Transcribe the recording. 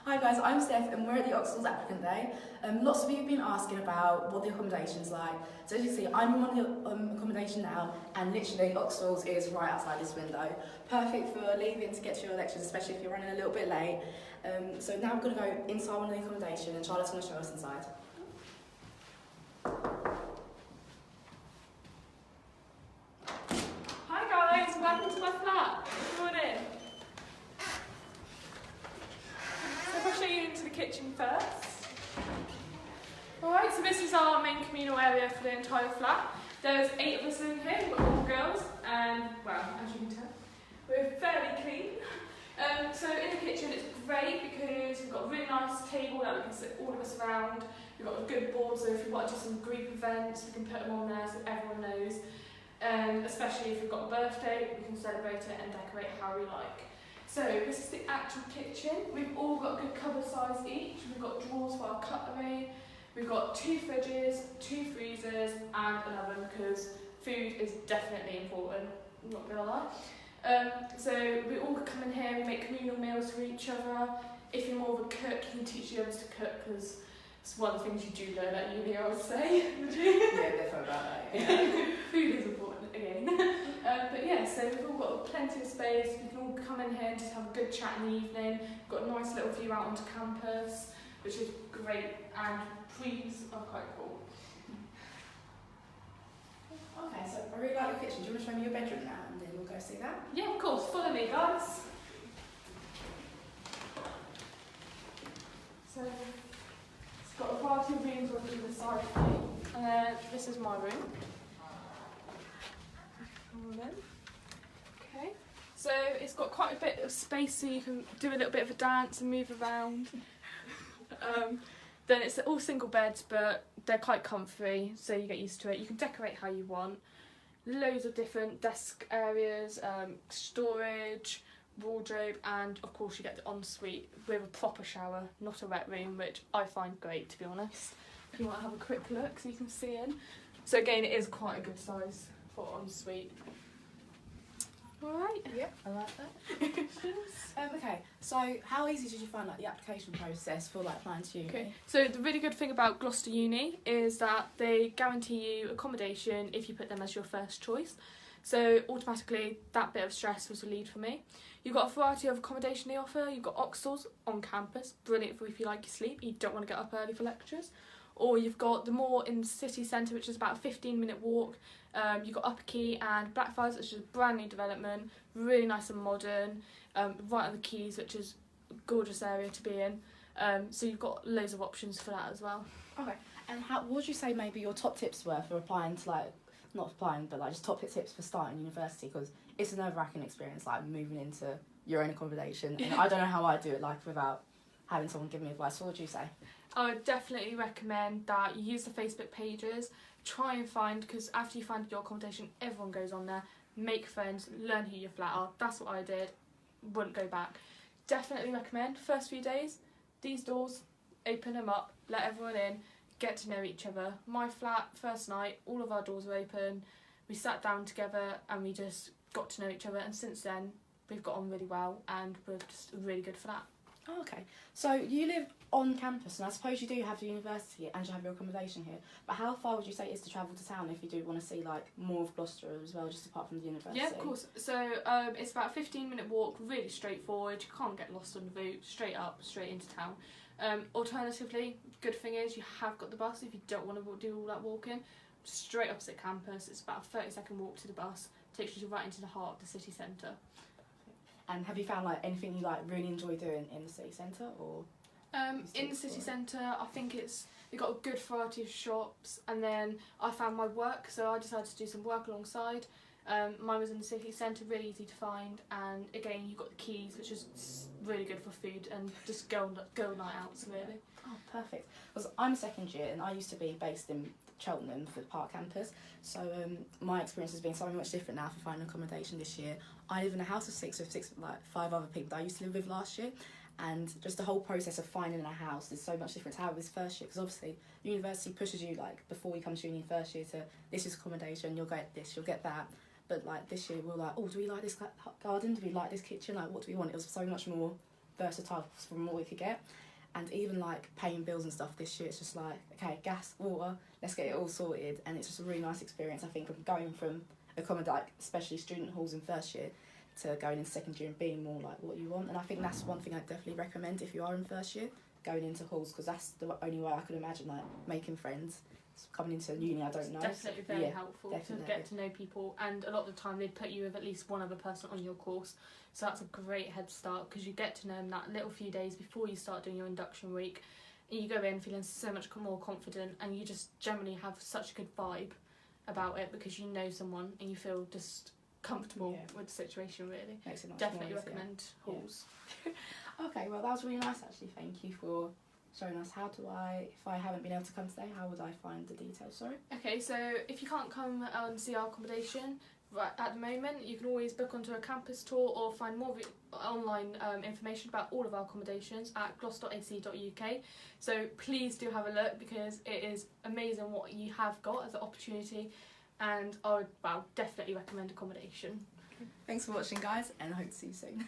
Hi guys, I'm Steph and we're at the Oxford's Applicant Day. Lots of you have been asking about what the accommodation's like. So as you see, I'm on the accommodation now and literally Oxford's is right outside this window. Perfect for leaving to get to your lectures, especially if you're running a little bit late. So now we're going to go inside one of the accommodation and Charlotte's going to show us inside. Hi guys, welcome to my flat. Come on in. So if I show you into the kitchen first. Alright, so this is our main communal area for the entire flat. There's 8 of us in here, we're all girls, and well, as you can tell, we're fairly clean. So in the kitchen it's great because we've got a really nice table that we can sit all of us around. We've got a good board, so if you want to do some group events, we can put them on there so everyone knows. Especially if we've got a birthday, we can celebrate it and decorate how we like. So this is the actual kitchen. We've all got a good cupboard size each. We've got drawers for our cutlery. We've got 2 fridges, 2 freezers and an oven because food is definitely important, I'm not gonna lie. So we all come in here, we make communal meals for each other. If you're more of a cook, you can teach the others to cook because it's one of the things you do learn at uni, I would say. Would you? Yeah, definitely about that. Yeah. Food is important again. But yeah, so we've all got plenty of space. We can all come in here and just have a good chat in the evening. We've got a nice little view out onto campus, which is great, and trees are quite cool. Okay, so I really like your kitchen. Do you want to show me your bedroom now and then we'll go see that? Yeah, of course, follow me guys. So it's got a variety of rooms on either side of me. And then this is my room. Okay, so it's got quite a bit of space so you can do a little bit of a dance and move around. Then it's all single beds, but they're quite comfy, so you get used to it. You can decorate how you want. Loads of different desk areas, storage, wardrobe, and of course you get the ensuite with a proper shower, not a wet room, which I find great, to be honest. If you want to have a quick look so you can see in. So again, it is quite a good size for ensuite. Alright. Yep, I like that. Okay, so how easy did you find the application process for applying to uni? Okay, so the really good thing about Gloucester Uni is that they guarantee you accommodation if you put them as your first choice. So automatically that bit of stress was relieved for me. You've got a variety of accommodation they offer. You've got hostels on campus, brilliant for if you like your sleep, you don't want to get up early for lectures. Or you've got the more in the city centre, which is about a 15-minute walk. You've got Upper Quay and Blackfriars, which is a brand new development, really nice and modern, right on the quays, which is a gorgeous area to be in. So you've got loads of options for that as well. Okay, and what would you say maybe your top tips were for applying to not applying, but just top tips for starting university? Because it's a nerve-wracking experience, moving into your own accommodation. And I don't know how I do it, without having someone give me advice. What would you say? I would definitely recommend that you use the Facebook pages, try and find, because after you find your accommodation, everyone goes on there, make friends, learn who your flat are. That's what I did, wouldn't go back. Definitely recommend, first few days, these doors, open them up, let everyone in, get to know each other. My flat, first night, all of our doors were open, we sat down together and we just got to know each other, and since then we've got on really well and we're just a really good flat. Oh, okay, so you live on campus, and I suppose you do have the university and you have your accommodation here, but how far would you say it is to travel to town if you do want to see more of Gloucester as well, just apart from the university? Yeah, of course. So it's about a 15-minute walk, really straightforward. You can't get lost on the route, straight up, straight into town. Alternatively, good thing is you have got the bus if you don't want to do all that walking. Straight opposite campus, it's about a 30-second walk to the bus, takes you right into the heart of the city centre. And have you found anything you really enjoy doing in the city centre, or? In the city centre, I think you've got a good variety of shops, and then I found my work, so I decided to do some work alongside. Mine was in the city centre, really easy to find, and again you've got the quays, which is really good for food and just girl night outs really. Oh, perfect. Because I'm a second year and I used to be based in Cheltenham for the Park campus, so my experience has been so much different now for finding accommodation this year. I live in a house of 6 with 5 other people that I used to live with last year, and just the whole process of finding a house is so much different to how it was first year, because obviously university pushes you before you come to uni first year to this is accommodation, you'll get this, you'll get that, but this year we're oh, do we like this garden, do we like this kitchen, what do we want? It was so much more versatile from what we could get. And even like paying bills and stuff this year, it's just like, okay, gas, water, let's get it all sorted. And it's just a really nice experience, I think, of going from like especially student halls in first year to going in second year and being more like what you want. And I think that's one thing I'd definitely recommend if you are in first year, going into halls, because that's the only way I could imagine like making friends. Coming into uni, I don't know. It's definitely very helpful to get to know people, and a lot of the time they'd put you with at least one other person on your course, so that's a great head start because you get to know them that little few days before you start doing your induction week, and you go in feeling so much more confident, and you just generally have such a good vibe about it because you know someone and you feel just comfortable with the situation. Really, makes it much definitely more recommend halls. Okay, well that was really nice actually. Thank you for showing us. If I haven't been able to come today, how would I find the details? Sorry. Okay, so if you can't come and see our accommodation right at the moment, you can always book onto a campus tour or find more online information about all of our accommodations at gloss.ac.uk. So please do have a look because it is amazing what you have got as an opportunity, and I would definitely recommend accommodation. Thanks for watching, guys, and I hope to see you soon.